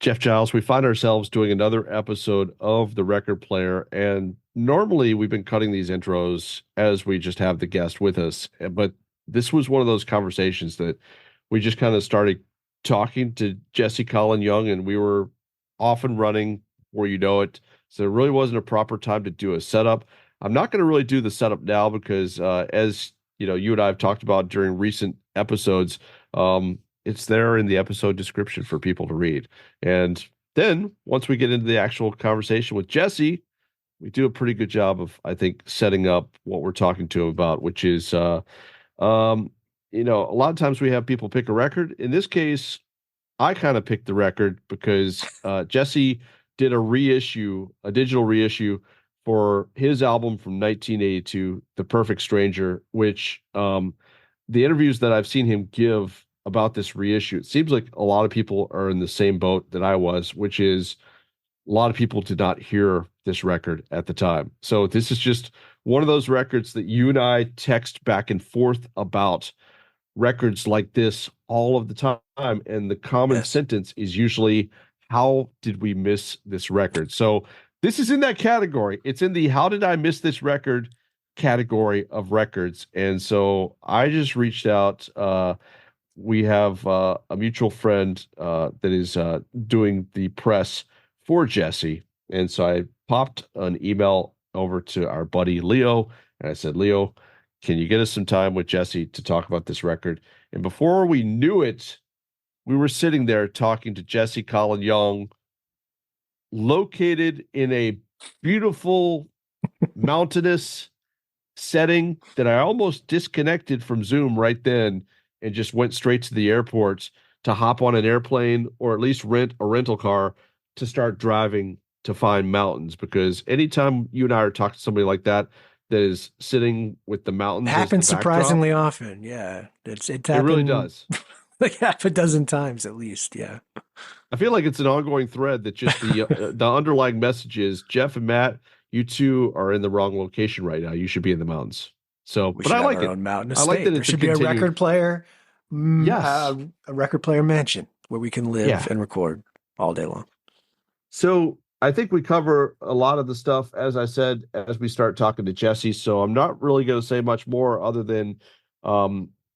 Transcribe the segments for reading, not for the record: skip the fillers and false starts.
Jeff Giles, we find ourselves doing another episode of The Record Player. And normally we've been cutting these intros as we just have the guest with us. But this was one of those conversations that we just kind of started talking to Jesse Colin Young, and we were off and running where you know it. So there really wasn't a proper time to do a setup. I'm not going to really do the setup now because, as you know, you and I have talked about during recent episodes, it's there in the episode description for people to read. And then once we get into the actual conversation with Jesse, we do a pretty good job of, I think, setting up what we're talking to him about, which is, um, a lot of times we have people pick a record. In this case, I kind of picked the record because Jesse did a digital reissue for his album from 1982, The Perfect Stranger, which the interviews that I've seen him give about this reissue, it seems like a lot of people are in the same boat that I was, which is a lot of people did not hear this record at the time. So this is just one of those records that you and I text back and forth about records like this all of the time. And the common Yes. sentence is usually, how did we miss this record? So this is in that category. It's in the how did I miss this record category of records. And so I just reached out. We have a mutual friend that is doing the press for Jesse. And so I popped an email over to our buddy Leo, and I said, Leo, can you get us some time with Jesse to talk about this record? And before we knew it, we were sitting there talking to Jesse Colin Young, located in a beautiful mountainous setting that I almost disconnected from Zoom right then and just went straight to the airport to hop on an airplane or at least rent a rental car to start driving to find mountains. Because anytime you and I are talking to somebody like that, that is sitting with the mountains as the Happens backdrop, surprisingly often. Yeah. It's it really happened does. like half a dozen times at least. Yeah. I feel like it's an ongoing thread that just the underlying message is Jeff and Matt, you two are in the wrong location right now. You should be in the mountains. So, We but should I have like our it. own mountain I like estate. that There it's a should be a continued. record player, Yes. a record player mansion where we can live Yeah. and record all day long. So I think we cover a lot of the stuff, as I said, as we start talking to Jesse. So I'm not really going to say much more other than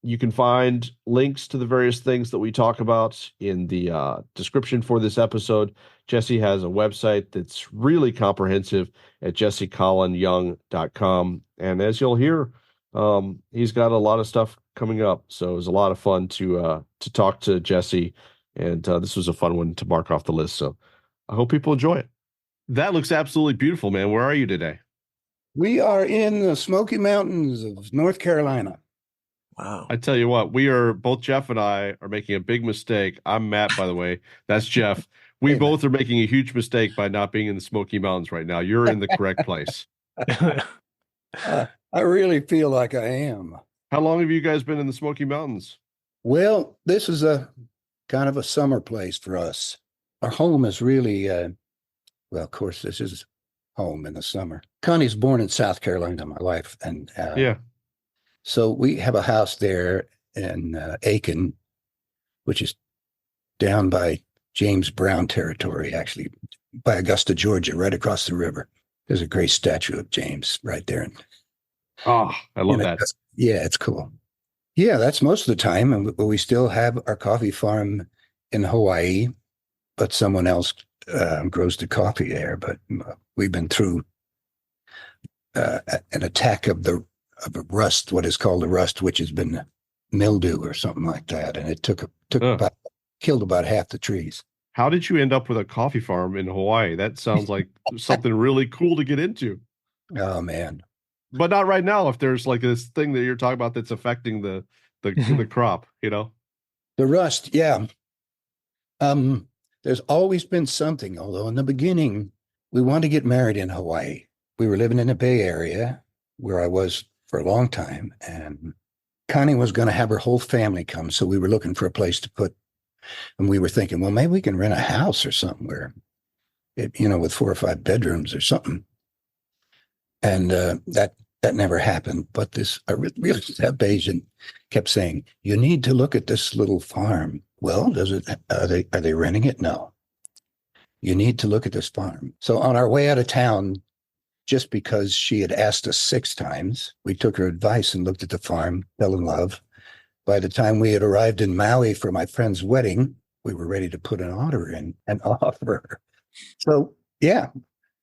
you can find links to the various things that we talk about in the description for this episode. Jesse has a website that's really comprehensive at jessecolinyoung.com. And as you'll hear, he's got a lot of stuff coming up. So it was a lot of fun to talk to Jesse. And this was a fun one to mark off the list. So I hope people enjoy it. That looks absolutely beautiful, man. Where are you today? We are in the Smoky Mountains of North Carolina. Wow. I tell you what, both Jeff and I are making a big mistake. I'm Matt, by the way. That's Jeff. We Hey, both are making a huge mistake by not being in the Smoky Mountains right now. You're in the correct place. I really feel like I am. How long have you guys been in the Smoky Mountains? Well, this is a kind of a summer place for us. Our home is really, well, of course, this is home in the summer. Connie's born in South Carolina, my wife, and Yeah. so we have a house there in Aiken, which is down by James Brown territory, actually, by Augusta, Georgia, right across the river. There's a great statue of James right there. Oh, I love You know, that. Yeah, it's cool. Yeah, that's most of the time. And we still have our coffee farm in Hawaii, but someone else grows the coffee there. But we've been through an attack of a rust, what is called a rust, which has been mildew or something like that. And it killed about half the trees. How did you end up with a coffee farm in Hawaii? That sounds like something really cool to get into. Oh, man. But not right now if there's like this thing that you're talking about that's affecting the crop, you know? The rust, yeah. There's always been something, although in the beginning, we wanted to get married in Hawaii. We were living in the Bay Area where I was for a long time, and Connie was going to have her whole family come. So we were looking for a place to put, and we were thinking, well, maybe we can rent a house or something where, with 4 or 5 bedrooms or something. And that never happened. But this real estate agent kept saying, you need to look at this little farm. Well, are they renting it? No. You need to look at this farm. So on our way out of town, just because she had asked us 6 times, we took her advice and looked at the farm, fell in love. By the time we had arrived in Maui for my friend's wedding, we were ready to put an order in and offer. So yeah,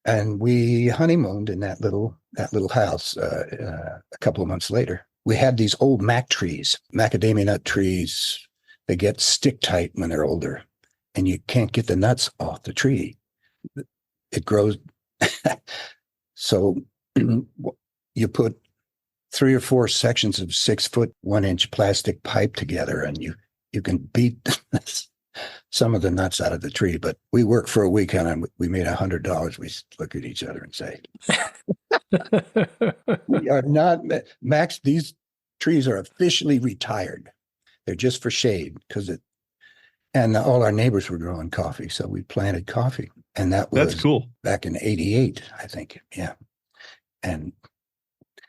and we honeymooned in that little house. A couple of months later, we had these old mac trees, macadamia nut trees. They get stick tight when they're older, and you can't get the nuts off the tree. It grows. So you put 3 or 4 sections of 6-foot, 1-inch plastic pipe together, and you can beat some of the nuts out of the tree. But we worked for a weekend and we made $100. We look at each other and say, "We are not, Max. These trees are officially retired. They're just for shade and all our neighbors were growing coffee, so we planted coffee, and that's cool. Back in '88, I think. Yeah, and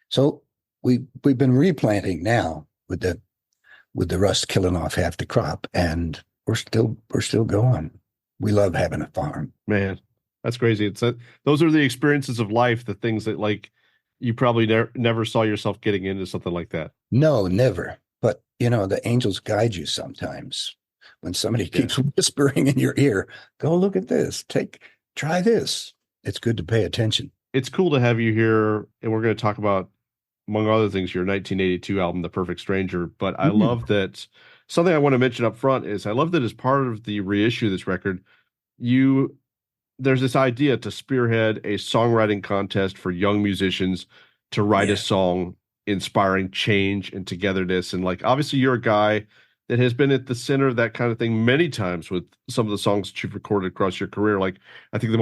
so we've been replanting now with the rust killing off half the crop, and we're still going. We love having a farm. Man, that's crazy. Those are the experiences of life, the things that like you probably never saw yourself getting into something like that. No, never. But the angels guide you sometimes. When somebody keeps whispering in your ear, go look at this, try this. It's good to pay attention. It's cool to have you here, and we're going to talk about, among other things, your 1982 album, The Perfect Stranger. But I love that. Something I want to mention up front is I love that as part of the reissue of this record, there's this idea to spearhead a songwriting contest for young musicians to write a song inspiring change and togetherness. And like, obviously you're a guy that has been at the center of that kind of thing many times with some of the songs that you've recorded across your career. Like, I think the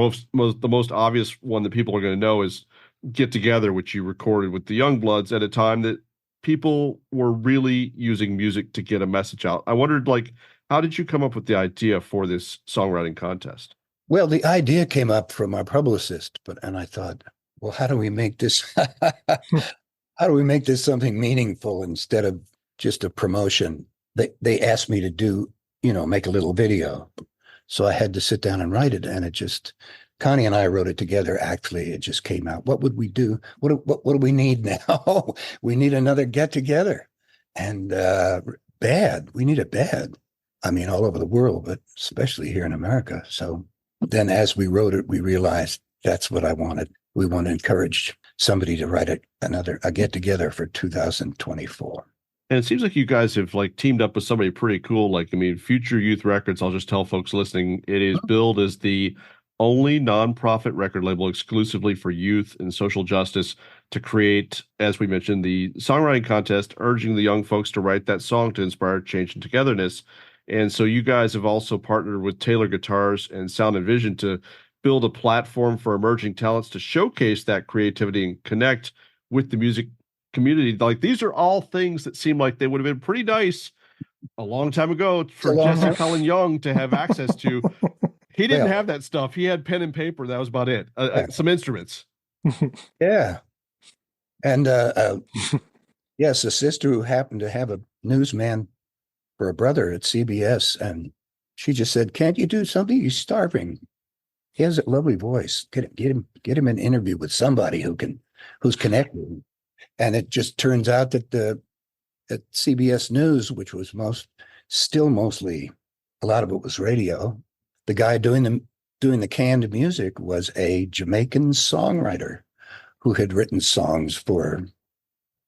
most obvious one that people are going to know is Get Together, which you recorded with the Youngbloods at a time that people were really using music to get a message out. I wondered, like, how did you come up with the idea for this songwriting contest? Well, the idea came up from our publicist, and I thought, well, how do we make this something meaningful instead of just a promotion? They asked me to make a little video. So I had to sit down and write it. And Connie and I wrote it together. Actually, it just came out. What would we do? What do we need now? We need another get together. And bad. We need it bad. I mean, all over the world, but especially here in America. So then as we wrote it, we realized that's what I wanted. We want to encourage somebody to write a get together for 2024. And it seems like you guys have like teamed up with somebody pretty cool. Like, I mean, Future Youth Records, I'll just tell folks listening, it is billed as the only nonprofit record label exclusively for youth and social justice to create, as we mentioned, the songwriting contest, urging the young folks to write that song to inspire change and togetherness. And so you guys have also partnered with Taylor Guitars and Sound and Vision to build a platform for emerging talents to showcase that creativity and connect with the music community. Like, these are all things that seem like they would have been pretty nice a long time ago for Jesse Colin Young to have access to. He didn't have that stuff. He had pen and paper. That was about it. Some instruments. Yeah. And yes, a sister who happened to have a newsman for a brother at CBS, and she just said, "Can't you do something? He's starving. He has a lovely voice. Get him an interview with somebody who's connected." And it just turns out that at CBS News, which was mostly a lot of it was radio, the guy doing the canned music was a Jamaican songwriter who had written songs for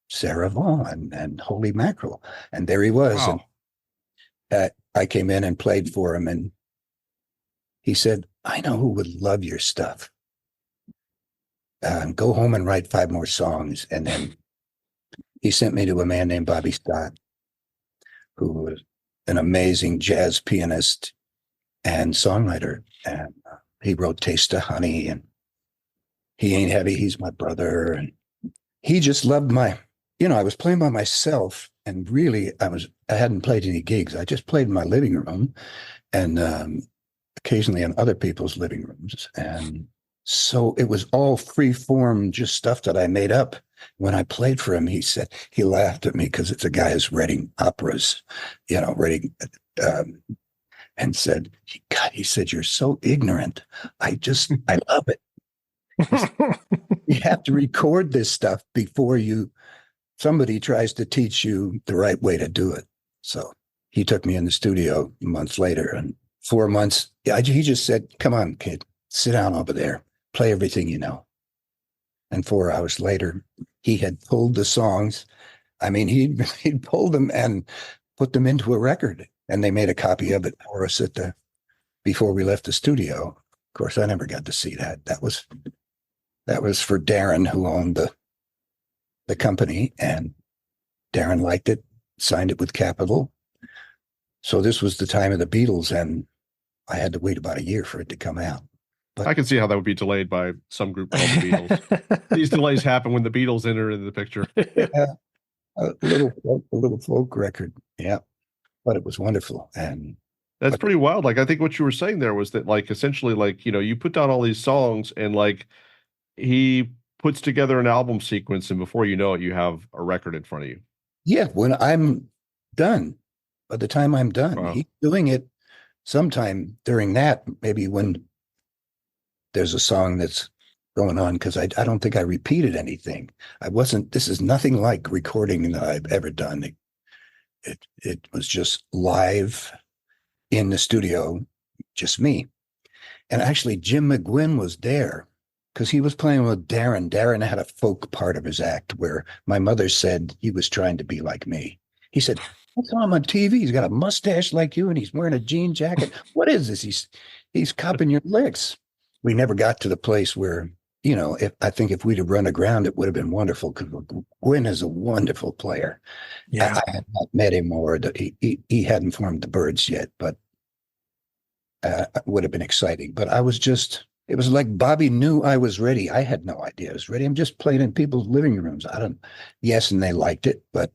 Sarah Vaughan and Holy Mackerel. And there he was. Wow. And I came in and played for him, and he said, "I know who would love your stuff. Go home and write 5 more songs." And then he sent me to a man named Bobby Scott, who was an amazing jazz pianist and songwriter. And he wrote Taste of Honey and He Ain't Heavy, He's My Brother. And he just loved I was playing by myself, and really I hadn't played any gigs. I just played in my living room and occasionally in other people's living rooms. And so it was all free form, just stuff that I made up. When I played for him, he laughed at me because it's a guy who's writing operas, writing and said, God, he said, you're so ignorant. I love it. You have to record this stuff before somebody tries to teach you the right way to do it. So he took me in the studio months later, and 4 months, he just said, come on, kid, sit down over there, play everything you know. And 4 hours later, he had pulled the songs. I mean, he'd pulled them and put them into a record, and they made a copy of it for us before we left the studio. Of course, I never got to see that. That was for Darren, who owned the company, and Darren liked it, signed it with Capitol. So this was the time of the Beatles, and I had to wait about a year for it to come out. But I can see how that would be delayed by some group called the Beatles. These delays happen when the Beatles enter into the picture. Yeah, a little folk record. Yeah, but it was wonderful. And that's pretty wild. Like, I think what you were saying there was that, like, essentially, like, you know, you put down all these songs and like he puts together an album sequence, and before you know it, you have a record in front of you. yeah, when I'm done, by the time I'm done, Wow. he's doing it sometime during that, maybe when there's a song that's going on, because I don't think I repeated anything. This is nothing like recording that I've ever done. It was just live in the studio, just me. And actually, Jim McGuinn was there because he was playing with Darren. Darren had a folk part of his act where my mother said he was trying to be like me. He said, I saw him on TV. He's got a mustache like you, and he's wearing a jean jacket. What is this? He's copying your licks. We never got to the place where, you know, I think if we'd have run aground, it would have been wonderful, because Gwyn is a wonderful player. Yeah. I had not met him, or he hadn't formed the Birds yet, but it would have been exciting. But it was like Bobby knew I was ready. I had no idea I was ready. I'm just playing in people's living rooms. Yes, and they liked it, but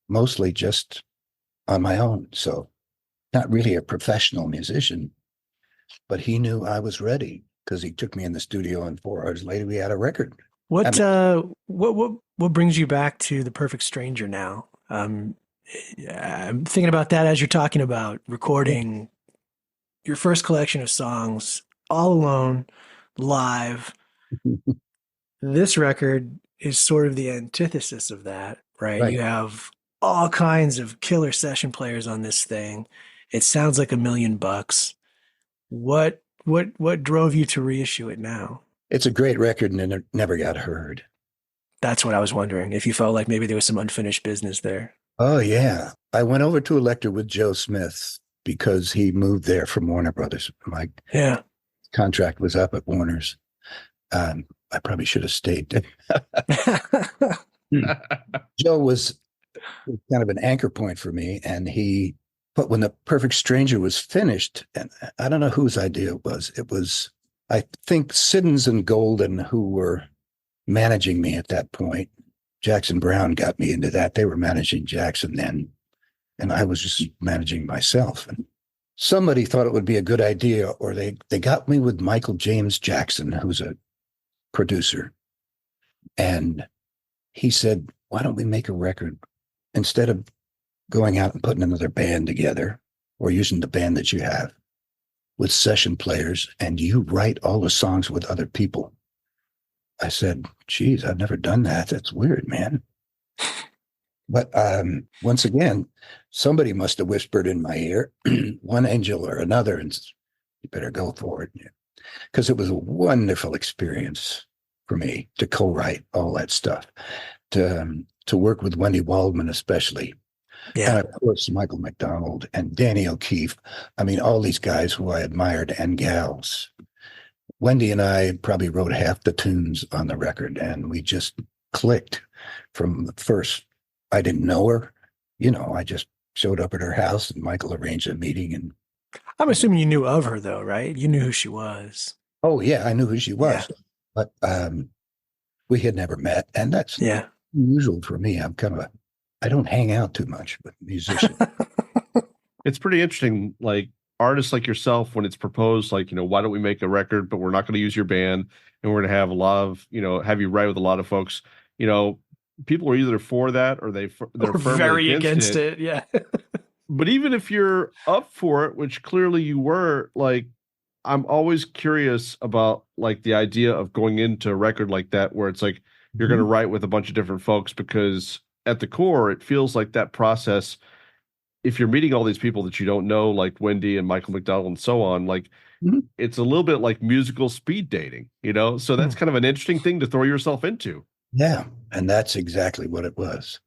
mostly just on my own. So not really a professional musician, but he knew I was ready because he took me in the studio, and 4 hours later we had a record. What brings you back to The Perfect Stranger now? I'm thinking about that as you're talking about recording your first collection of songs all alone, live. This record is sort of the antithesis of that, right? Right. You have all kinds of killer session players on this thing. It sounds like $1 million. What drove you to reissue it now? It's a great record, and it never got heard. That's what I was wondering, if you felt like maybe there was some unfinished business there. Oh, yeah. I went over to Elektra with Joe Smith because he moved there from Warner Brothers. My contract was up at Warner's. I probably should have stayed. Joe was kind of an anchor point for me, but when The Perfect Stranger was finished, and I don't know whose idea it was, I think Siddons and Golden, who were managing me at that point. Jackson Brown got me into that. They were managing Jackson then, and I was just managing myself. And somebody thought it would be a good idea, or they got me with Michael James Jackson, who's a producer. And he said, why don't we make a record instead of going out and putting another band together, or using the band that you have with session players, and you write all the songs with other people. I said, geez, I've never done that. That's weird, man. But once again, somebody must have whispered in my ear, one angel or another, and you better go for it. Because it was a wonderful experience for me to co-write all that stuff, to work with Wendy Waldman especially. Yeah. And of course, Michael McDonald and Danny O'Keefe. I mean, all these guys who I admired, and gals. Wendy and I probably wrote half the tunes on the record, and we just clicked from the first. I didn't know her. You know, I just showed up at her house, and Michael arranged a meeting. And I'm assuming you knew of her, though, right? You knew who she was. oh, yeah, I knew who she was. Yeah. But we had never met, and that's unusual for me. I don't hang out too much with musicians. It's pretty interesting, like artists like yourself, when it's proposed, like, you know, why don't we make a record, but we're not going to use your band, and we're going to have a lot of, you know, have you write with a lot of folks. You know, people are either for that, or they're very against it. Yeah. But even if you're up for it, which clearly you were, like, I'm always curious about like the idea of going into a record like that where it's like you're going to Mhm. write with a bunch of different folks because at the core it feels like that process, if you're meeting all these people that you don't know, like Wendy and Michael McDonald and so on, like Mhm. it's a little bit like musical speed dating, you know? So Hmm. that's kind of an interesting thing to throw yourself into. Yeah, and that's exactly what it was.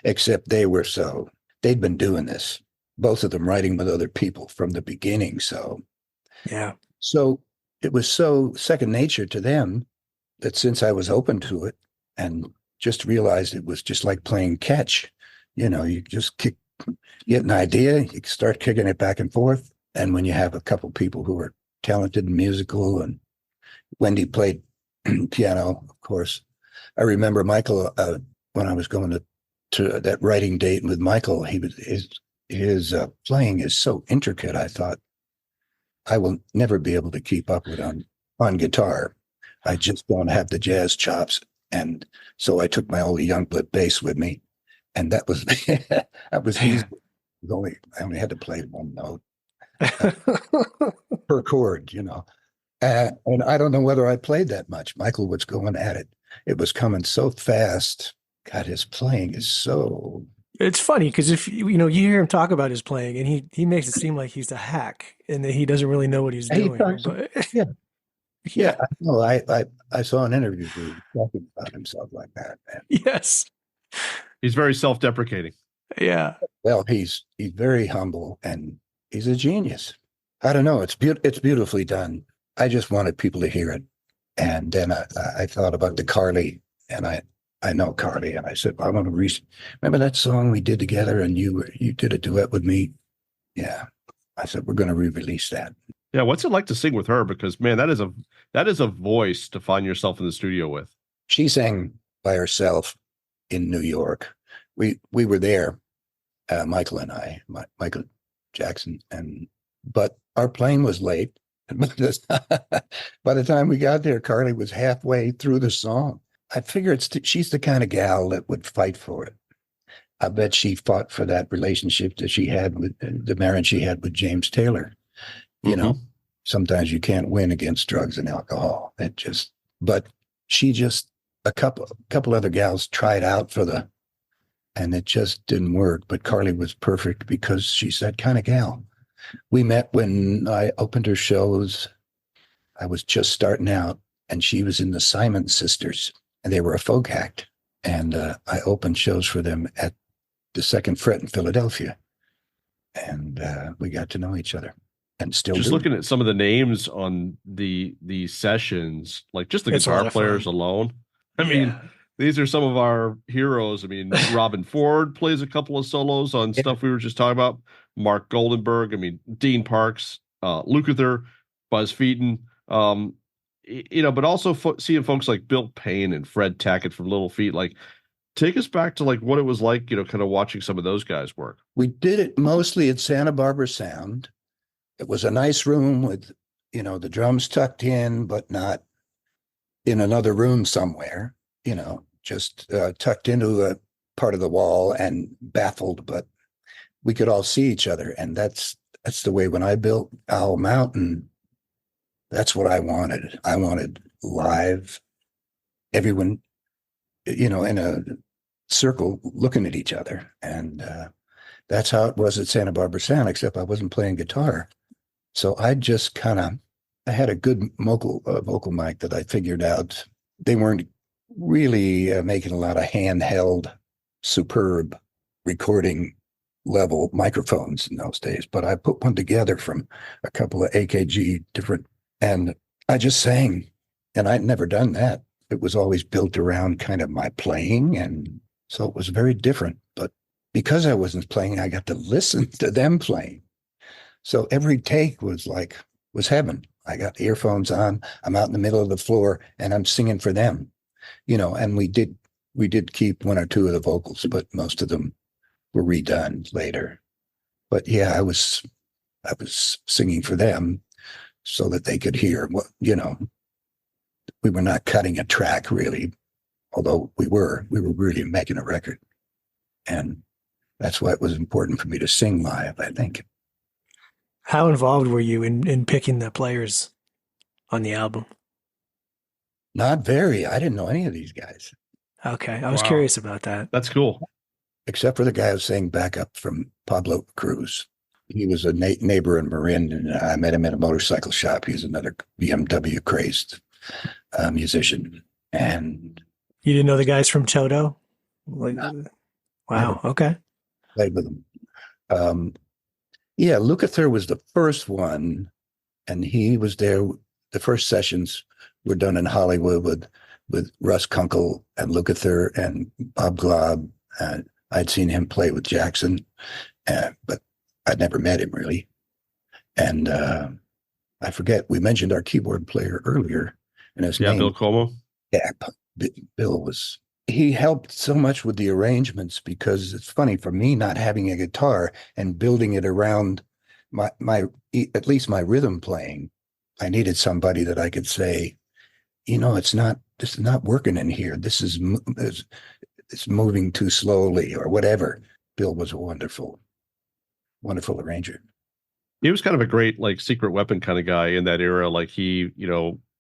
Except they'd been doing this, both of them writing with other people from the beginning. Yeah. So it was so second nature to them that since I was open to it and just realized it was just like playing catch, you just get an idea, you start kicking it back and forth. And when you have a couple people who are talented and musical, and Wendy played piano, of course. I remember Michael, when I was going to that writing date with Michael, his playing is so intricate. I thought I will never be able to keep up with on guitar. I just don't have the jazz chops. And so I took my old Youngblood bass with me, and that was that was easy. Yeah. I only had to play one note per chord. And I don't know whether I played that much. Michael was going at it. It was coming so fast. God, his playing is so. It's funny because if you hear him talk about his playing, and he makes it seem like he's a hack and that he doesn't really know what he's He doing. talks. But Yeah, yeah, yeah. I know. I saw an interview where he was talking about himself like that. And, yes, He's very self-deprecating. yeah. well, he's very humble and he's a genius. I don't know. It's beautifully done. I just wanted people to hear it, and then I thought about the Carly, and I know Carly, and I said, I want to remember that song we did together, and you did a duet with me. Yeah, I said we're going to re-release that. Yeah, what's it like to sing with her? Because man, that is a voice to find yourself in the studio with. She sang by herself in New York. We were there, Michael and I, Michael Jackson, but our plane was late. And by the time we got there, Carly was halfway through the song. I figure she's the kind of gal that would fight for it. I bet she fought for that relationship that she had with the marriage she had with James Taylor. You know, Hmm. sometimes you can't win against drugs and alcohol. But she just, a couple other gals tried out and it just didn't work. But Carly was perfect because she's that kind of gal. We met when I opened her shows. I was just starting out, and she was in the Simon Sisters, and they were a folk act. And I opened shows for them at the Second Fret in Philadelphia, and we got to know each other, and still Just do. looking at some of the names on the sessions, like just the It's a guitar lot of players fun. alone. I mean, Yeah. these are some of our heroes. I mean, Robin Ford plays a couple of solos on Yeah, stuff we were just talking about. Mark Goldenberg. I mean, Dean Parks, Lukather, Buzz Featon. But also seeing folks like Bill Payne and Fred Tackett from Little Feat. Like, take us back to like what it was like, kind of watching some of those guys work. we did it mostly at Santa Barbara Sound. It was a nice room with, the drums tucked in, but not in another room somewhere, just tucked into a part of the wall and baffled, but we could all see each other. And that's the way when I built Owl Mountain, that's what I wanted. I wanted live, everyone, in a circle looking at each other. And that's how it was at Santa Barbara Sound, except I wasn't playing guitar. So I had a good vocal mic that I figured out. They weren't really making a lot of handheld, superb recording level microphones in those days, but I put one together from a couple of AKG different, and I just sang, and I'd never done that. It was always built around kind of my playing, and so it was very different. But because I wasn't playing, I got to listen to them playing. So every take was heaven. I got earphones on. I'm out in the middle of the floor and I'm singing for them, and we did keep one or two of the vocals, but most of them were redone later. But yeah, I was singing for them so that they could hear what. We were not cutting a track really, although we were really making a record. And That's why it was important for me to sing live, I think. How involved were you in picking the players on the album? Not very. I didn't know any of these guys, Okay, I was Wow. curious about that. That's cool. except for the guy who sang backup from Pablo Cruz. He was a neighbor in Marin, and I met him at a motorcycle shop. He's another BMW crazed musician. And You didn't know the guys from Toto? Like, never wow. Okay. played with him. Um, yeah, Lukather was the first one, and he was there. The first sessions were done in Hollywood with Russ Kunkel and Lukather and Bob Glaub. I'd seen him play with Jackson, but I'd never met him really. And I forget, we mentioned our keyboard player earlier, and his Yeah, name, Bill Como. yeah, Bill was. He helped so much with the arrangements because it's funny for me not having a guitar and building it around my at least my rhythm playing. I needed somebody that I could say, this is not working in here. It's moving too slowly or whatever. Bill was a wonderful arranger. He was kind of a great like secret weapon kind of guy in that era. Like he,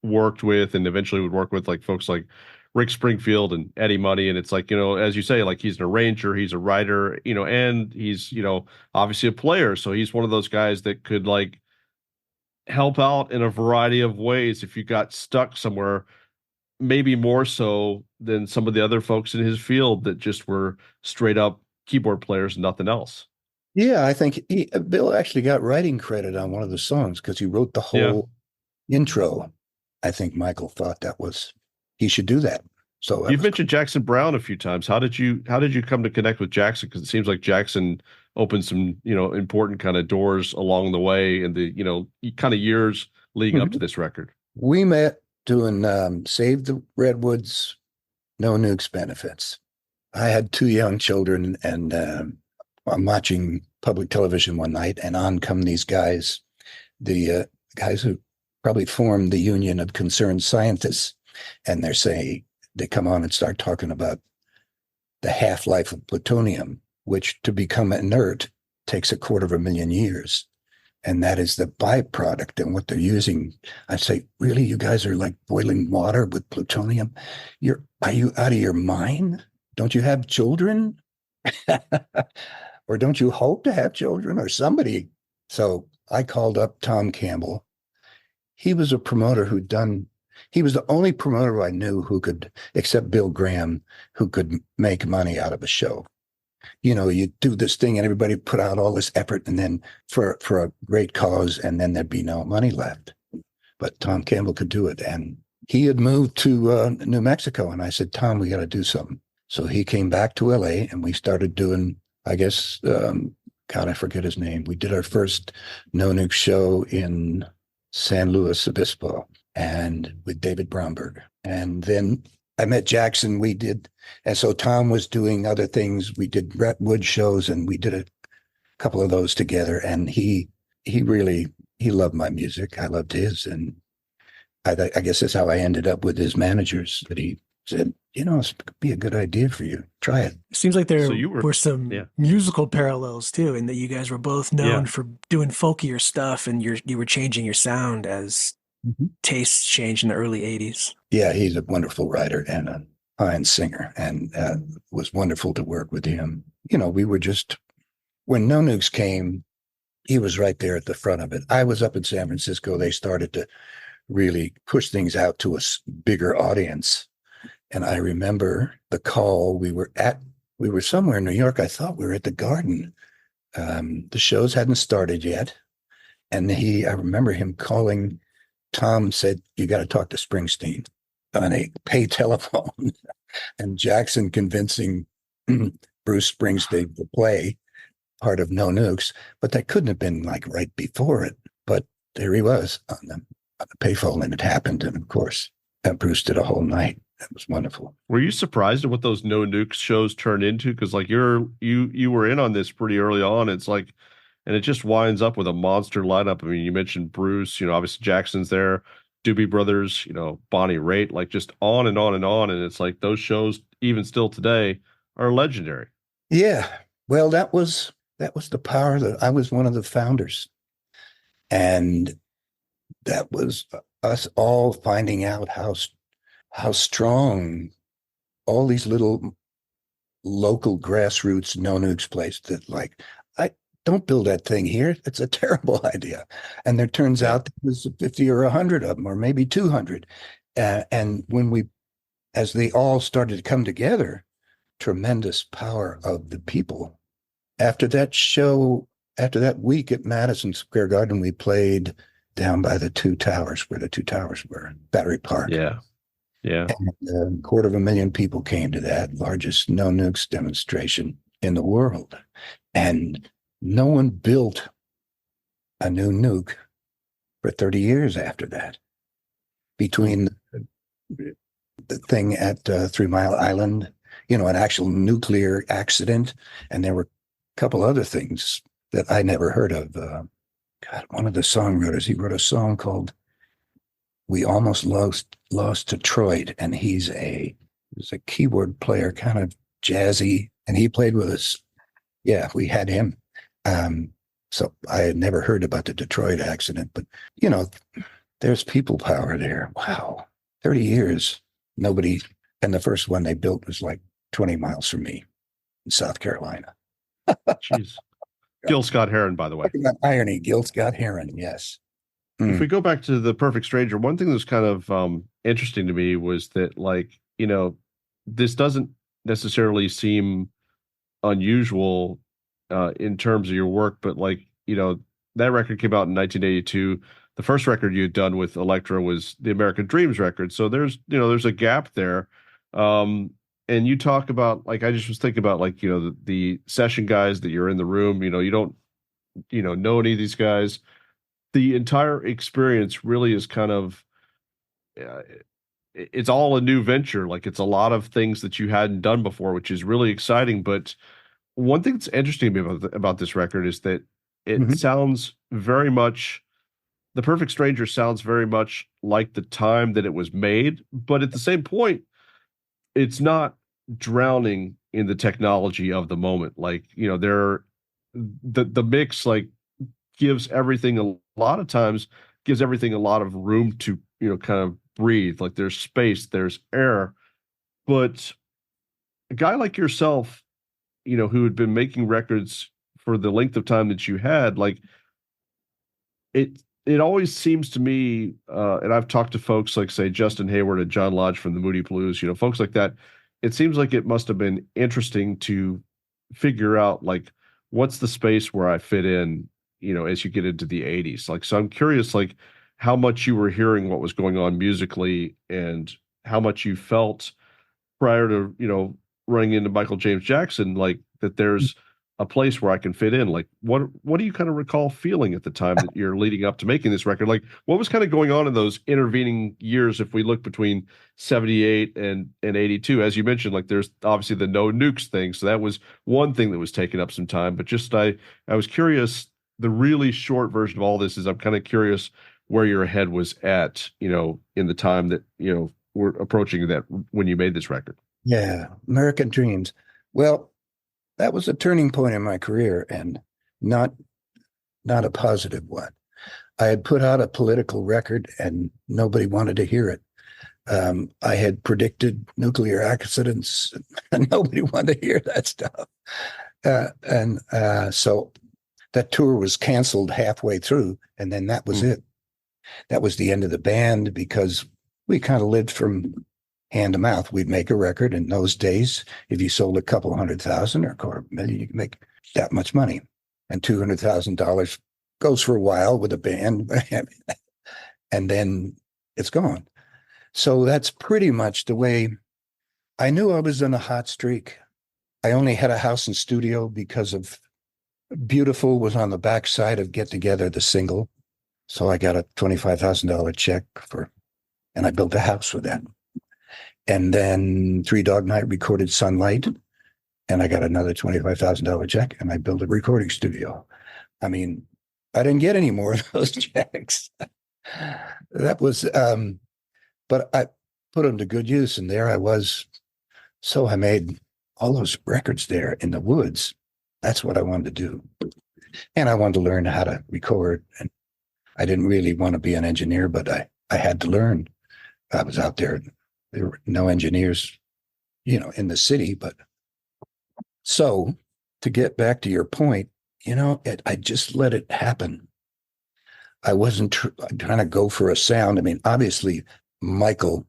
worked with and eventually would work with like folks like Rick Springfield and Eddie Money. And it's like, as you say, like he's an arranger, he's a writer, and he's, obviously a player. So he's one of those guys that could like help out in a variety of ways if you got stuck somewhere, maybe more so than some of the other folks in his field that just were straight up keyboard players and nothing else. Yeah, I think Bill actually got writing credit on one of the songs because he wrote the Yeah. whole intro. I think Michael thought he should do that. So You've mentioned Jackson Brown a few times. How did you come to connect with Jackson? Because it seems like Jackson opened some, important kind of doors along the way in the, kind of years leading up to this record. We met doing Save the Redwoods, No Nukes benefits. I had two young children, and I'm watching public television one night, and on come these guys, the guys who probably formed the Union of Concerned Scientists, and they come on and start talking about the half-life of plutonium, which to become inert takes 250,000 years. And that is the byproduct and what they're using. I say, really, you guys are like boiling water with plutonium? Are you out of your mind? Don't you have children? Or don't you hope to have children or somebody? So I called up Tom Campbell. He was a promoter he was the only promoter I knew who could, except Bill Graham, who could make money out of a show. You do this thing and everybody put out all this effort and then for a great cause, and then there'd be no money left. But Tom Campbell could do it. And he had moved to New Mexico. And I said, Tom, we got to do something. So he came back to LA and we started doing, I guess, God, I forget his name. We did our first No Nuke show in San Luis Obispo and with David Bromberg. And then I met Jackson. And so Tom was doing other things. We did Wood shows and we did a couple of those together. And he loved my music. I loved his. And I guess that's how I ended up with his managers, that he said, this could be a good idea for you. Try it. It seems like there So were some musical parallels too, in that you guys were both known for doing folkier stuff, and you were changing your sound as tastes changed in the early 80s. Yeah, he's a wonderful writer and a fine singer, and it was wonderful to work with him. We were when No Nukes came, he was right there at the front of it. I was up in San Francisco. They started to really push things out to a bigger audience. And I remember the call. We were somewhere in New York. I thought we were at the Garden. The shows hadn't started yet. And I remember him calling. Tom said, you got to talk to Springsteen on a pay telephone. And Jackson convincing Bruce Springsteen to play part of No Nukes. But that couldn't have been like right before it. But there he was on the payphone, and it happened. And of course, Bruce did a whole night. It was wonderful. Were you surprised at what those No Nukes shows turned into? Because like you were in on this pretty early on. It's like, and it just winds up with a monster lineup. I mean, you mentioned Bruce, obviously Jackson's there, Doobie Brothers, Bonnie Raitt, like just on and on and on. And it's like those shows, even still today, are legendary. Yeah. Well, that was the power that I was one of the founders. And that was us all finding out how strong all these little local grassroots no nukes place that like I don't build that thing here. It's a terrible idea. And there turns Yeah. out there was 50 or 100 of them, or maybe 200. And when we, as they all started to come together, tremendous power of the people. After that show, after that week at Madison Square Garden, we played down by the two towers where the two towers were, Battery Park. Yeah. Yeah. And a quarter of a million people came to that largest no nukes demonstration in the world. And no one built a new nuke for 30 years after that. Between the thing at 3 Mile Island, an actual nuclear accident, and there were a couple other things that I never heard of. God, one of the songwriters, he wrote a song called "We Almost Lost Detroit," and he's a keyboard player, kind of jazzy, and he played with us. Yeah, we had him. So I had never heard about the Detroit accident, but you know, there's people power there. Wow, 30 years, nobody. And the first one they built was like 20 miles from me in South Carolina. Jeez. Gil Scott Heron, by the way. Talking about irony, Gil Scott Heron, yes. If we go back to the Perfect Stranger, one thing that was kind of interesting to me was that, like, this doesn't necessarily seem unusual in terms of your work, but like, that record came out in 1982. The first record you had done with Elektra was the American Dreams record. So there's a gap there. And you talk about, like, I just was thinking about, like, the session guys that you're in the room, you don't, know any of these guys. The entire experience really is kind of, uh, it's all a new venture. Like, it's a lot of things that you hadn't done before, which is really exciting. But one thing that's interesting to me about this record is that it Mhm. sounds very much, The Perfect Stranger sounds very much like the time that it was made, but at the same point, it's not drowning in the technology of the moment. Like, the mix, like, gives everything a lot of times gives everything a lot of room to, kind of breathe. Like, there's space, there's air. But a guy like yourself, who had been making records for the length of time that you had, like, it always seems to me, and I've talked to folks like, say, Justin Hayward and John Lodge from the Moody Blues, folks like that. It seems like it must have been interesting to figure out, like, what's the space where I fit in, as you get into the 80s. Like, so I'm curious, like, how much you were hearing what was going on musically and how much you felt prior to, running into Michael James Jackson, like, that there's a place where I can fit in. Like, what do you kind of recall feeling at the time that you're leading up to making this record? Like, what was kind of going on in those intervening years if we look between 78 and 82? As you mentioned, like, there's obviously the no nukes thing. So that was one thing that was taking up some time. But just I was curious, the really short version of all this is I'm kind of curious where your head was at, in the time that, we're approaching that when you made this record. Yeah, American Dreams. Well, that was a turning point in my career, and not not a positive one. I had put out a political record, and nobody wanted to hear it. I had predicted nuclear accidents, and nobody wanted to hear that stuff. And so that tour was canceled halfway through, and then that was Mm. it. That was the end of the band because we kind of lived from hand to mouth. We'd make a record. In those days, if you sold a couple 100,000 or a quarter million, you could make that much money. And $200,000 goes for a while with a band, and then it's gone. So that's pretty much the way I knew I was in a hot streak. I only had a house and studio because of Beautiful was on the backside of Get Together, the single. So I got a $25,000 check and I built a house with that. And then Three Dog Night recorded Sunlight, and I got another $25,000 check, and I built a recording studio. I mean, I didn't get any more of those checks. That was, but I put them to good use, and there I was. So I made all those records there in the woods, That's what I wanted to do. And I wanted to learn how to record. And I didn't really want to be an engineer, but I had to learn. I was out there. There were no engineers, in the city. But so to get back to your point, I just let it happen. I wasn't trying to go for a sound. I mean, obviously, Michael,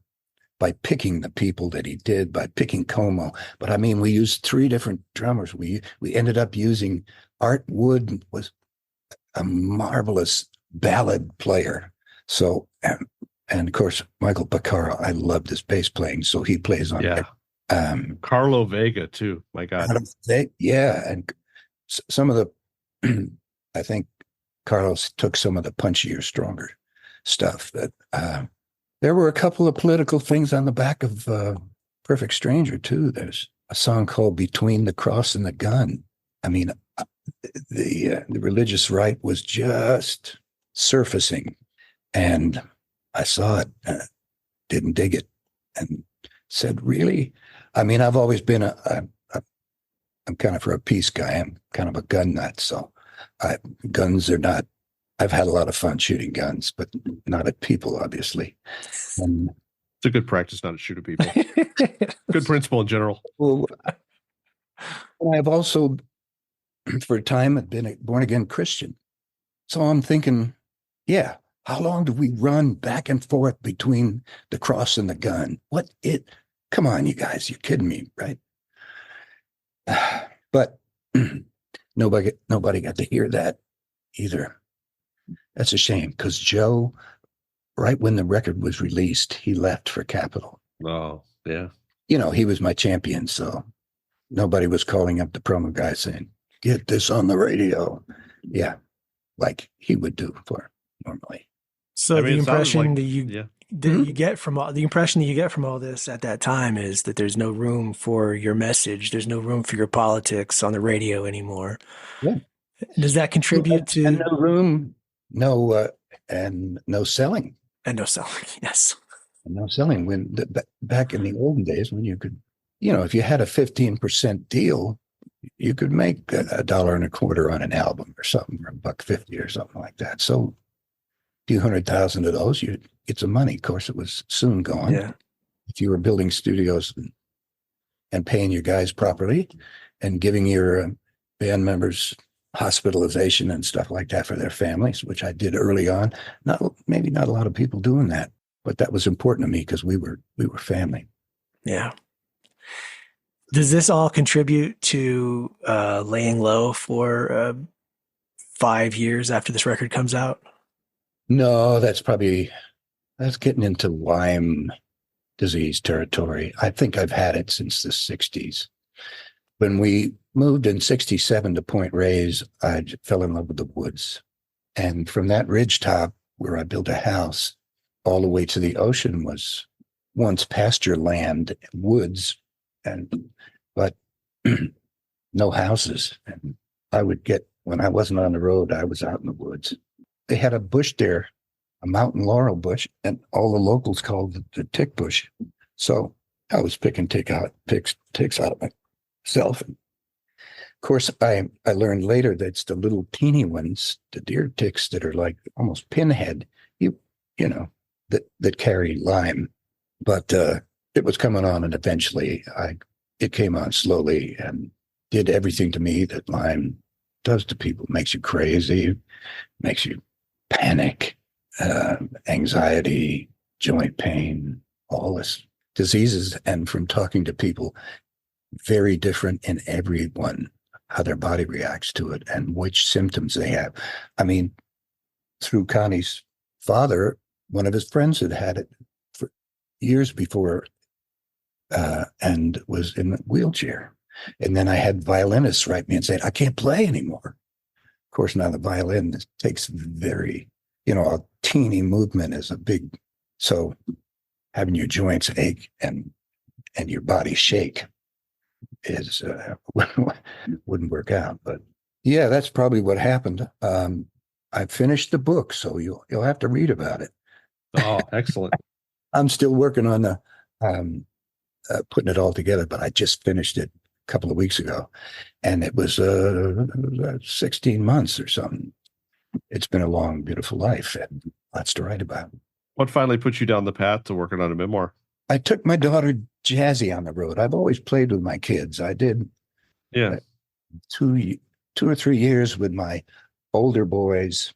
by picking the people that he did, by picking Como, but I mean, we used three different drummers. We ended up using Art Wood was a marvelous ballad player. So, and of course, Michael Pacaro, I loved his bass playing. So he plays on it. Carlo Vega too. My God. Yeah. And some of the, I think Carlos took some of the punchier, stronger stuff. That there were a couple of political things on the back of Perfect Stranger too. There's a song called "Between the Cross and the Gun." I mean, the religious right was just surfacing, and I saw it, didn't dig it, and said, "Really?" I mean, I've always been I'm kind of for a peace guy. I'm kind of a gun nut, so guns are not. I've had a lot of fun shooting guns, but not at people, obviously. It's a good practice not to shoot at people. Good principle in general. Well, I've also, for a time, been a born-again Christian. So I'm thinking, yeah, how long do we run back and forth between the cross and the gun? Come on, you guys, you're kidding me, right? But nobody got to hear that either. That's a shame, because Joe, right when the record was released, he left for Capitol. Oh, yeah. He was my champion, so nobody was calling up the promo guy saying, "Get this on the radio." Yeah, like he would do for normally. So the impression that you get from all this at that time is that there's no room for your message. There's no room for your politics on the radio anymore. Yeah. Does that contribute to and no room, and no selling, and no selling? Yes, and no selling. When back in the olden days, when you could, if you had a 15% deal, you could make $1.25 on an album or something, or $1.50 or something like that. So, a few 100,000 of those, you get some money. Of course, it was soon gone. Yeah. If you were building studios and paying your guys properly, and giving your band members hospitalization and stuff like that for their families, which I did early on. Maybe not a lot of people doing that, but that was important to me because we were family. Yeah. Does this all contribute to laying low for 5 years after this record comes out? No, that's getting into Lyme disease territory. I think I've had it since the 60s. When we moved in 67 to Point Reyes, I fell in love with the woods. And from that ridgetop where I built a house all the way to the ocean was once pasture land, woods, but no houses. And when I wasn't on the road, I was out in the woods. They had a bush there, a mountain laurel bush, and all the locals called it the tick bush. So I was picking ticks out of myself. And of course, I learned later that it's the little teeny ones, the deer ticks that are like almost pinhead, that carry Lyme. But it was coming on, and eventually it came on slowly and did everything to me that Lyme does to people. Makes you crazy, makes you panic, anxiety, joint pain, all this diseases. And from talking to people, very different in everyone, how their body reacts to it and which symptoms they have. I mean, through Connie's father, one of his friends had it for years before and was in a wheelchair. And then I had violinists write me and say, "I can't play anymore." Of course, now the violin takes very, a teeny movement is a big, so having your joints ache and your body shake is wouldn't work out. But yeah, that's probably what happened. I finished the book, so you'll have to read about it. Oh, excellent. I'm still working on the putting it all together, but I just finished it a couple of weeks ago, and it was 16 months or something. It's been a long, beautiful life and lots to write about. What finally put you down the path to working on a memoir? I took my daughter Jazzy on the road. I've always played with my kids. I did Yeah. 2 or 3 years with my older boys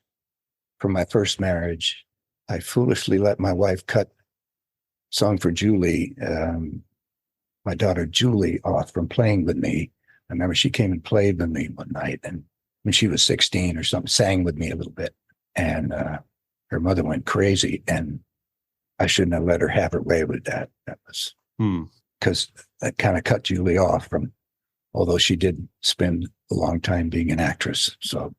from my first marriage. I foolishly let my wife cut Song for Julie, my daughter Julie, off from playing with me. I remember she came and played with me one night, and when she was 16 or something, sang with me a little bit. And her mother went crazy, and I shouldn't have let her have her way with that. That was because that kind of cut Julie off from, although she did spend a long time being an actress. So,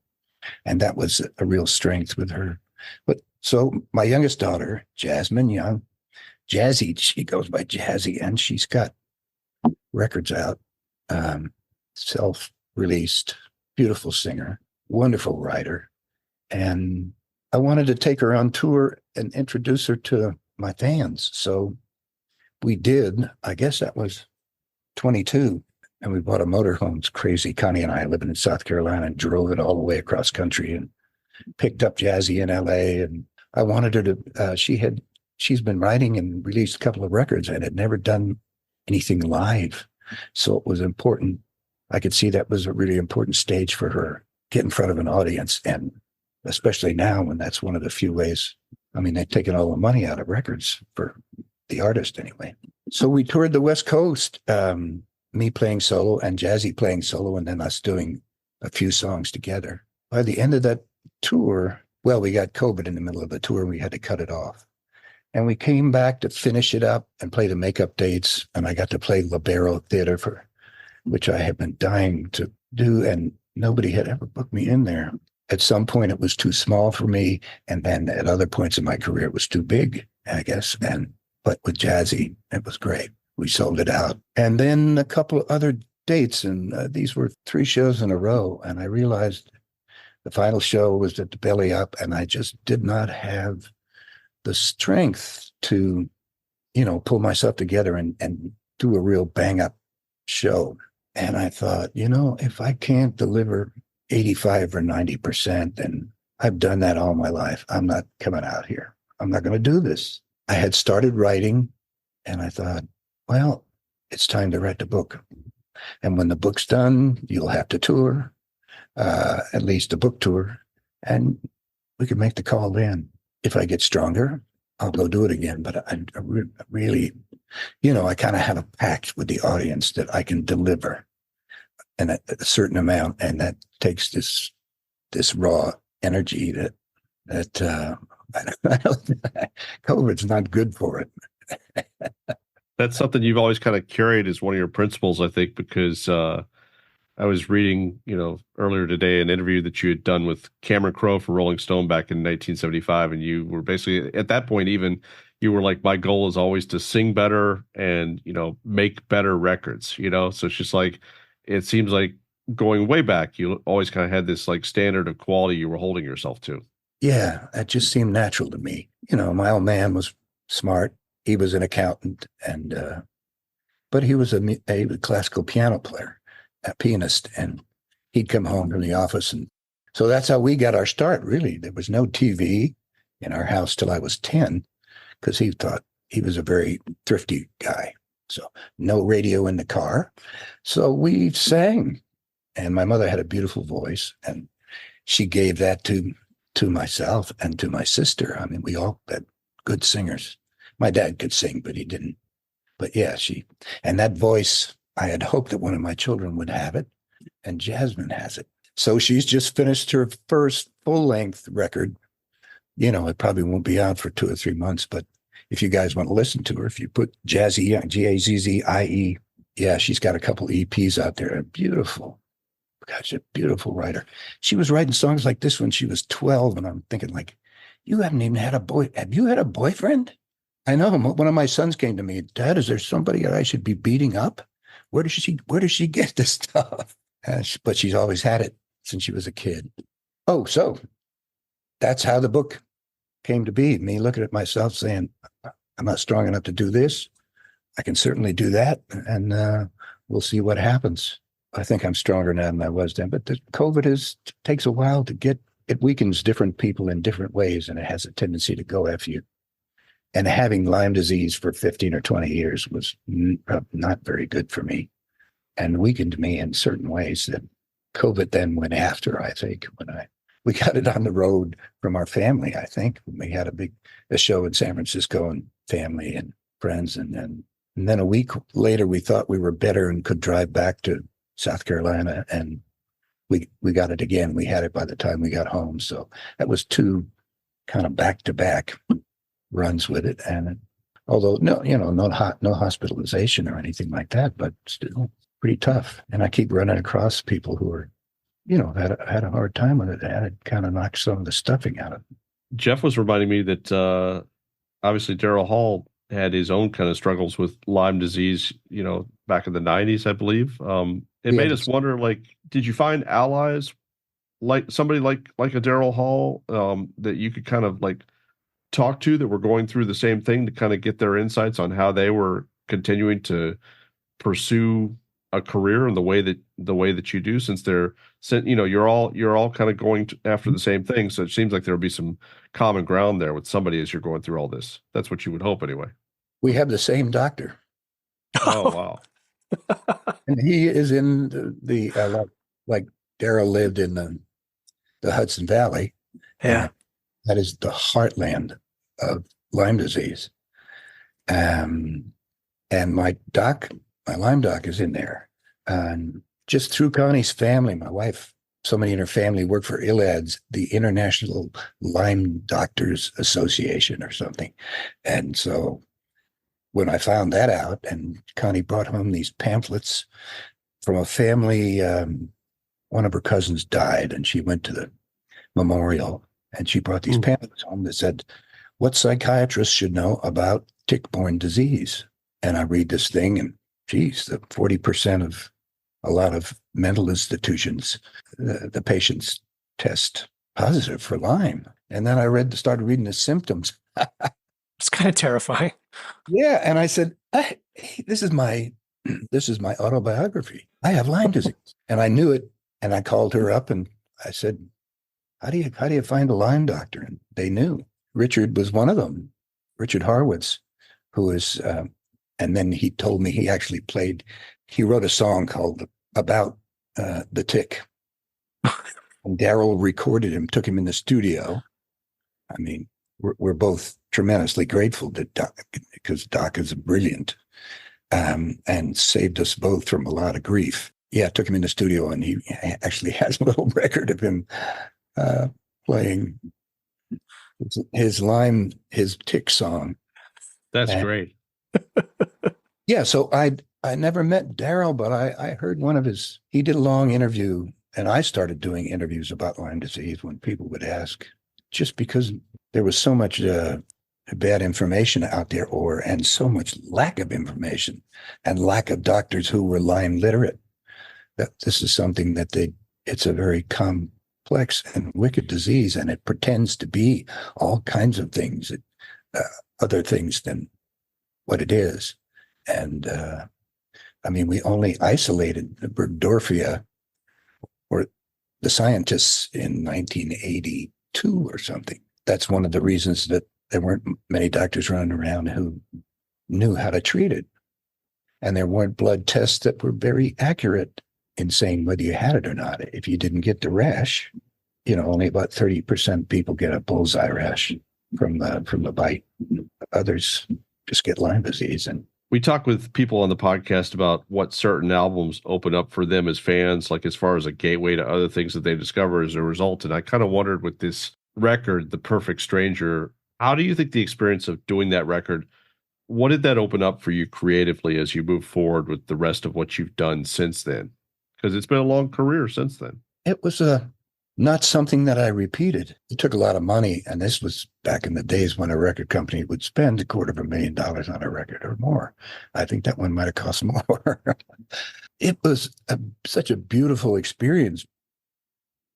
and that was a real strength with her. But so my youngest daughter, Jasmine Young, Jazzy, she goes by Jazzy, and she's got records out, self-released, beautiful singer, wonderful writer. And I wanted to take her on tour and introduce her to my fans. So we did. I guess that was 22. And we bought a motorhome. It's crazy. Connie and I living in South Carolina and drove it all the way across country and picked up Jazzy in LA. And I wanted her to, she's been writing and released a couple of records and had never done anything live. So it was important. I could see that was a really important stage for her, get in front of an audience. And especially now when that's one of the few ways, I mean, they've taken all the money out of records for the artist anyway. So we toured the West Coast, me playing solo and Jazzy playing solo, and then us doing a few songs together. By the end of that tour, well, we got COVID in the middle of the tour. We had to cut it off. And we came back to finish it up and play the makeup dates. And I got to play Libero Theater, for which I have been dying to do. And nobody had ever booked me in there. At some point, it was too small for me. And then at other points in my career, it was too big, I guess. But with Jazzy, it was great. We sold it out. And then a couple of other dates. And these were 3 shows in a row. And I realized the final show was at the Belly Up. And I just did not have the strength to, pull myself together and do a real bang up show. And I thought, if I can't deliver 85 or 90%, and I've done that all my life, I'm not coming out here. I'm not going to do this. I had started writing and I thought, well, it's time to write the book. And when the book's done, you'll have to tour, at least a book tour, and we can make the call then. If I get stronger, I'll go do it again. But I really, I kind of have a pact with the audience that I can deliver and a certain amount. And that takes this raw energy that COVID's not good for it. That's something you've always kind of carried as one of your principles, I think, because I was reading, earlier today, an interview that you had done with Cameron Crowe for Rolling Stone back in 1975. And you were basically, at that point, even, you were like, my goal is always to sing better and, make better records, So it's just like, it seems like going way back, you always kind of had this like standard of quality you were holding yourself to. Yeah, that just seemed natural to me. My old man was smart. He was an accountant, but he was a classical piano player, a pianist, and he'd come home from the office. And so that's how we got our start, really. There was no TV in our house till I was 10, because he thought he was a very thrifty guy. So no radio in the car. So we sang, and my mother had a beautiful voice, and she gave that to myself and to my sister. I mean, we all had good singers. My dad could sing, but he didn't. But yeah, and that voice, I had hoped that one of my children would have it, and Jasmine has it. So she's just finished her first full-length record. It probably won't be out for 2 or 3 months, but if you guys want to listen to her, if you put Jazzy Young, Gazzie, yeah, she's got a couple EPs out there. Beautiful. Gosh, a beautiful writer. She was writing songs like this when she was 12, and I'm thinking, like, you haven't even had a boy. Have you had a boyfriend? I know. One of my sons came to me, Dad, is there somebody that I should be beating up? Where does she get this stuff? But she's always had it since she was a kid. Oh, so that's how the book came to be. Me looking at myself saying, I'm not strong enough to do this. I can certainly do that. And we'll see what happens. I think I'm stronger now than I was then, but COVID takes a while to get, it weakens different people in different ways, and it has a tendency to go after you. And having Lyme disease for 15 or 20 years was not very good for me and weakened me in certain ways that COVID then went after, I think, we got it on the road from our family, I think. We had a show in San Francisco and family and friends. And then a week later, we thought we were better and could drive back to South Carolina. And we got it again. We had it by the time we got home. So that was two kind of back-to-back runs with it. And although no hospitalization or anything like that, but still pretty tough. And I keep running across people who are, had a hard time with it. Had it kind of knocked some of the stuffing out of it. Jeff was reminding me that obviously Daryl Hall had his own kind of struggles with Lyme disease, back in the 90s, I believe. It made us wonder, like, did you find allies like somebody like a Daryl Hall that you could kind of like talk to that were going through the same thing to kind of get their insights on how they were continuing to pursue a career in the way that you do, since you're all kind of going after the same thing. So it seems like there would be some common ground there with somebody as you're going through all this. That's what you would hope anyway. We have the same doctor. Oh, wow. And he is in the like Daryl lived in the Hudson Valley. Yeah. That is the heartland of Lyme disease. And my Lyme doc is in there. And just through Connie's family, my wife, somebody in her family worked for ILADS, the International Lyme Doctors Association or something. And so when I found that out, and Connie brought home these pamphlets from a family, one of her cousins died, and she went to the memorial, and she brought these pamphlets home that said, what psychiatrists should know about tick-borne disease. And I read this thing, and geez, the 40% of a lot of mental institutions, the patients test positive for Lyme. And then I started reading the symptoms. It's kind of terrifying. Yeah, and I said, hey, this is my autobiography. I have Lyme disease, and I knew it. And I called her up and I said, how do you find a Lyme doctor? And they knew. Richard was one of them. Richard Harwitz, who is, and then he told me he wrote a song called About the Tick. And Daryl recorded him, took him in the studio. I mean, we're both tremendously grateful to Doc, because Doc is brilliant, and saved us both from a lot of grief. Yeah, took him in the studio, and he actually has a little record of him playing his tick song. That's great. Yeah, so I never met Daryl, but I heard he did a long interview, and I started doing interviews about Lyme disease when people would ask, just because there was so much bad information out there, and so much lack of information and lack of doctors who were Lyme literate, that this is something that it's a very complex and wicked disease, and it pretends to be all kinds of things, other things than what it is. And I mean, we only isolated the Burgdorfia, or the scientists, in 1982 or something. That's one of the reasons that there weren't many doctors running around who knew how to treat it. And there weren't blood tests that were very accurate in saying whether you had it or not. If you didn't get the rash, only about 30% people get a bullseye rash from the bite. Others just get Lyme disease. And we talk with people on the podcast about what certain albums open up for them as fans, like as far as a gateway to other things that they discover as a result. And I kind of wondered, with this record, The Perfect Stranger, how do you think the experience of doing that record, what did that open up for you creatively as you move forward with the rest of what you've done since then? Because it's been a long career since then. It was not something that I repeated. It took a lot of money, and this was back in the days when a record company would spend $250,000 on a record or more. I think that one might have cost more. It was such a beautiful experience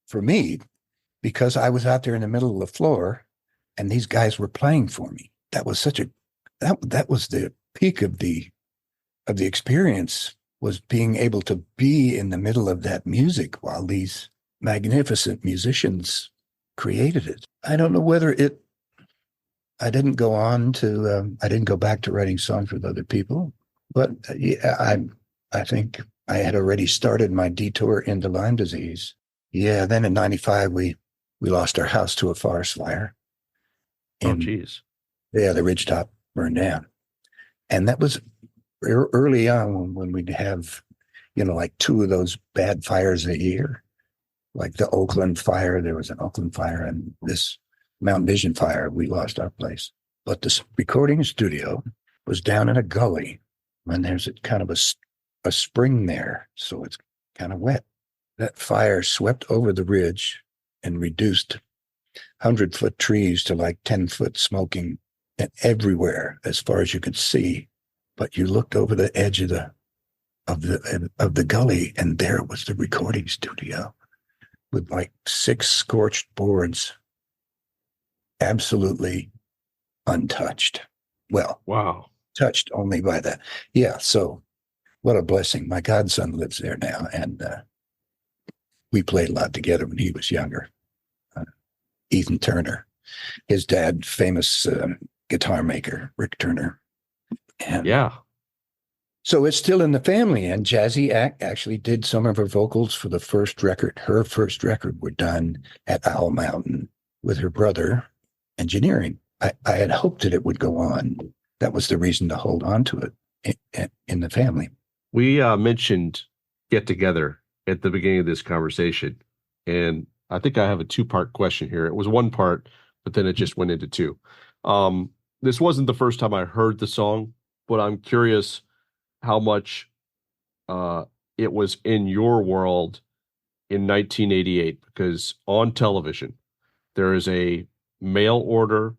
for me, because I was out there in the middle of the floor, and these guys were playing for me. That was that was the peak of the experience. was being able to be in the middle of that music while these magnificent musicians created it. I don't know whether I didn't go on to, I didn't go back to writing songs with other people, but yeah, I think I had already started my detour into Lyme disease. Yeah, then in '95, we lost our house to a forest fire. Oh, geez. Yeah, the ridgetop burned down. And that was early on when we'd have, like 2 of those bad fires a year, like the Oakland fire. There was an Oakland fire and this Mount Vision fire. We lost our place. But this recording studio was down in a gully, and there's kind of a spring there, so it's kind of wet. That fire swept over the ridge and reduced 100-foot trees to like 10-foot smoking, and everywhere as far as you could see. But you looked over the edge of the gully, and there was the recording studio with like 6 scorched boards, absolutely untouched. Well, wow, touched only by that. Yeah. So what a blessing. My godson lives there now, and we played a lot together when he was younger. Ethan Turner, his dad, famous guitar maker, Rick Turner. And yeah. So it's still in the family, and Jazzy actually did some of her vocals for the first record. Her first record were done at Owl Mountain with her brother engineering. I had hoped that it would go on. That was the reason to hold on to it in the family. We mentioned Get Together at the beginning of this conversation, and I think I have a 2-part question here. It was 1 part, but then it just went into 2. This wasn't the first time I heard the song, but I'm curious how much it was in your world in 1988, because on television, there is a mail order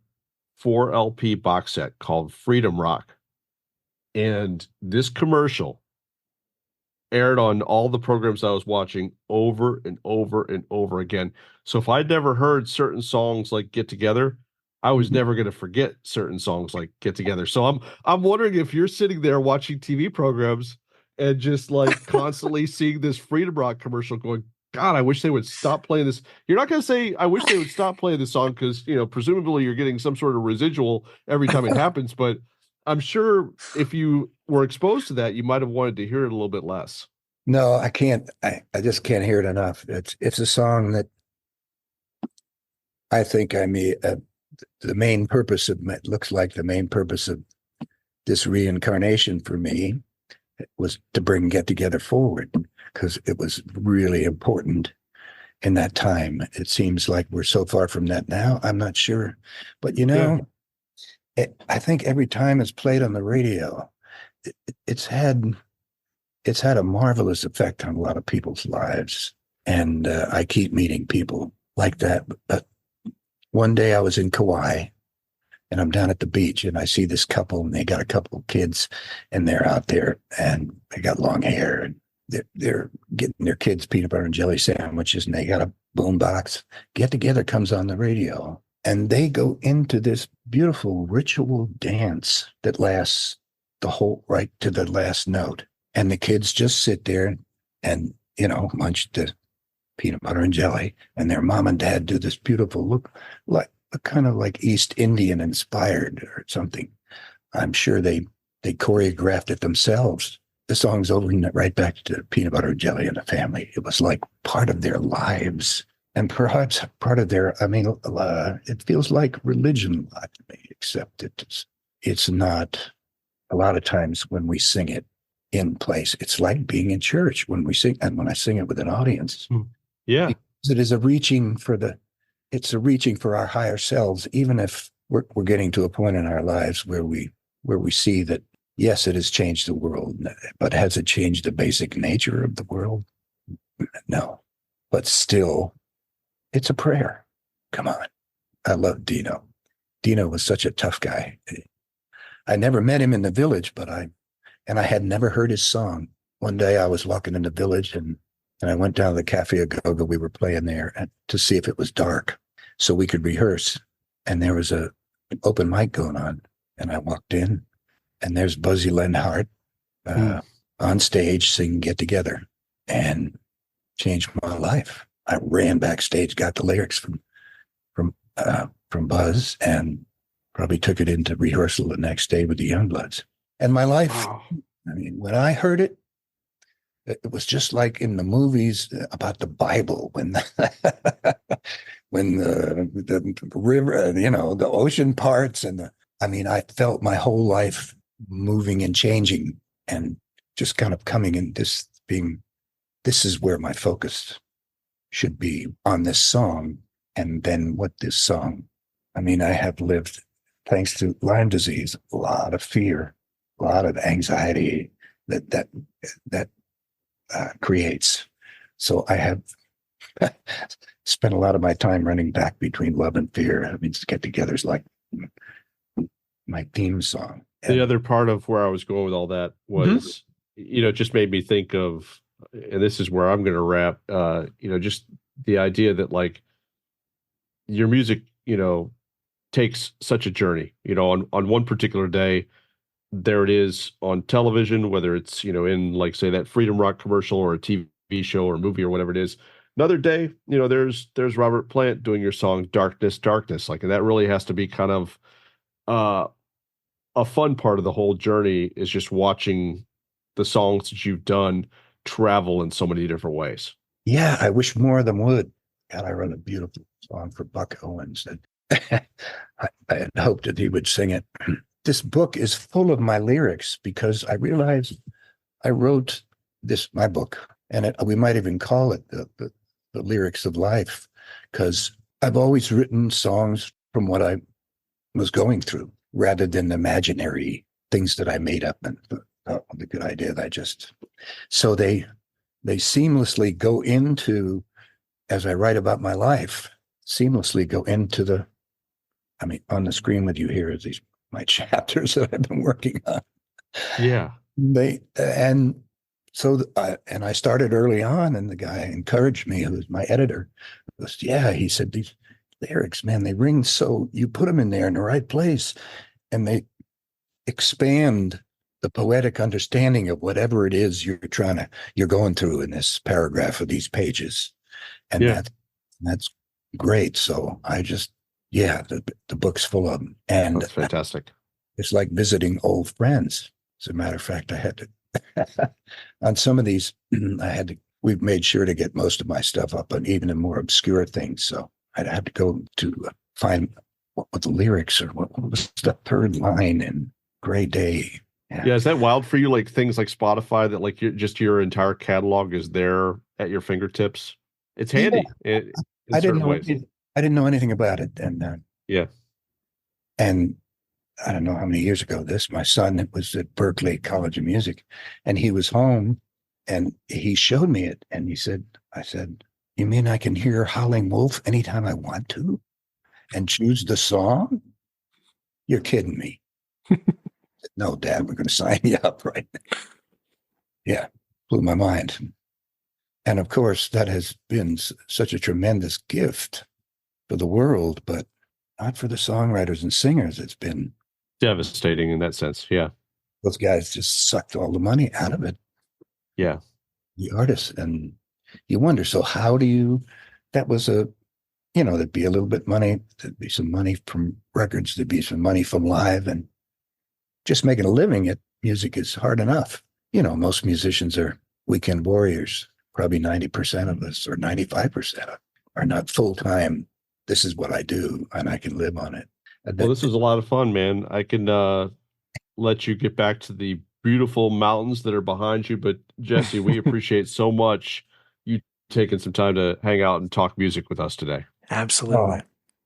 4 LP box set called Freedom Rock. And this commercial aired on all the programs I was watching over and over and over again. So if I'd never heard certain songs like Get Together, I was never going to forget certain songs like Get Together. So I'm wondering if you're sitting there watching TV programs and just like constantly seeing this Freedom Rock commercial going, God, I wish they would stop playing this. You're not going to say, I wish they would stop playing this song because, presumably you're getting some sort of residual every time it happens. But I'm sure if you were exposed to that, you might have wanted to hear it a little bit less. No, I can't. I just can't hear it enough. It's a song that I think the main purpose of it looks like the main purpose of this reincarnation for me was to bring Get Together forward, because it was really important in that time. It seems like we're so far from that now. I'm not sure, but I think every time it's played on the radio, it's had a marvelous effect on a lot of people's lives. And I keep meeting people like that. But one day I was in Kauai, and I'm down at the beach, and I see this couple, and they got a couple of kids, and they're out there, and they got long hair, and they're getting their kids peanut butter and jelly sandwiches, and they got a boom box. Get Together comes on the radio, and they go into this beautiful ritual dance that lasts right to the last note. And the kids just sit there and, munch the peanut butter and jelly, and their mom and dad do this beautiful look, like kind of like East Indian inspired or something. I'm sure they choreographed it themselves. The song's over and right back to peanut butter and jelly and the family. It was like part of their lives, and perhaps part of their, it feels like religion a lot to me, except it's not. A lot of times when we sing it in place, it's like being in church when we sing, and when I sing it with an audience. Yeah. Because it is a reaching for our higher selves, even if we're getting to a point in our lives where we see that, yes, it has changed the world, but has it changed the basic nature of the world? No. But still, it's a prayer. Come on. I love Dino. Dino was such a tough guy. I never met him in the village, but I had never heard his song. One day I was walking in the village, and I went down to the Cafe Agogo. We were playing there to see if it was dark so we could rehearse. And there was an open mic going on. And I walked in, and there's Buzzy Lenhart, on stage sing Get Together, and changed my life. I ran backstage, got the lyrics from Buzz, and probably took it into rehearsal the next day with the Youngbloods. And my life, Wow. I mean, when I heard it, it was just like in the movies about the Bible when when the river, the ocean parts I mean, I felt my whole life moving and changing and just kind of coming in this is where my focus should be on this song. And then what this song, I mean, I have lived, thanks to Lyme disease, a lot of fear, a lot of anxiety that creates. So I have spent a lot of my time running back between love and fear. I mean, Get Together is like my theme song. The other part of where I was going with all that was, it just made me think of, and this is where I'm going to wrap, just the idea that like your music, takes such a journey, on one particular day, there it is on television, whether it's, in like, say, that Freedom Rock commercial or a TV show or movie or whatever it is. Another day, there's Robert Plant doing your song Darkness, Darkness. Like, and that really has to be kind of a fun part of the whole journey, is just watching the songs that you've done travel in so many different ways. Yeah, I wish more of them would. God, I wrote a beautiful song for Buck Owens that I had hoped that he would sing it. This book is full of my lyrics because I realized I wrote my book, and we might even call it the Lyrics of Life, because I've always written songs from what I was going through rather than imaginary things that I made up and thought was a good idea. So they seamlessly go into, as I write about my life, seamlessly go into on the screen with you here is my chapters that I've been working on. Yeah. And I started early on, and the guy encouraged me, who was my editor, he said, these lyrics, man, they ring, so you put them in there in the right place and they expand the poetic understanding of whatever it is you're going through in this paragraph of these pages. And that's great. So the book's full of them. And that's fantastic. It's like visiting old friends. As a matter of fact, I had to, on some of these, we've made sure to get most of my stuff up on even in more obscure things. So I'd have to go to find what the lyrics are, what was the third line in Gray Day. Yeah, is that wild for you? Like things like Spotify, that like your entire catalog is there at your fingertips. It's handy. In certain ways. I didn't know anything about it, and and I don't know how many years ago my son was at Berkeley College of Music, and he was home, and he showed me it, and I said, "You mean I can hear Howling Wolf anytime I want to, and choose the song? You're kidding me." No, Dad, we're going to sign you up right now. Yeah, blew my mind. And of course, that has been such a tremendous gift for the world, but not for the songwriters and singers. It's been devastating in that sense. Yeah. Those guys just sucked all the money out of it. Yeah. The artists. And you wonder, so how do you, that was there'd be a little bit money, there'd be some money from records, there'd be some money from live, and just making a living at music is hard enough. Most musicians are weekend warriors. Probably 90% of us, or 95%, are not full-time. This is what I do, and I can live on it. Well, this was a lot of fun, man. I can let you get back to the beautiful mountains that are behind you. But Jesse, we appreciate so much you taking some time to hang out and talk music with us today. Absolutely.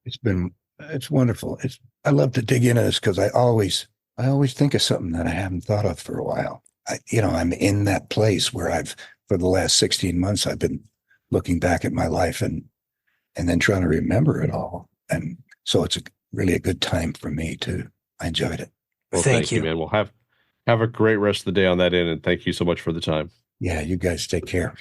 It's wonderful. I love to dig into this because I always think of something that I haven't thought of for a while. I'm in that place where for the last 16 months, I've been looking back at my life and then trying to remember it all. And so it's really a good time for me too. I enjoyed it. Well, thank you, man. We'll have a great rest of the day on that end. And thank you so much for the time. Yeah, you guys take care.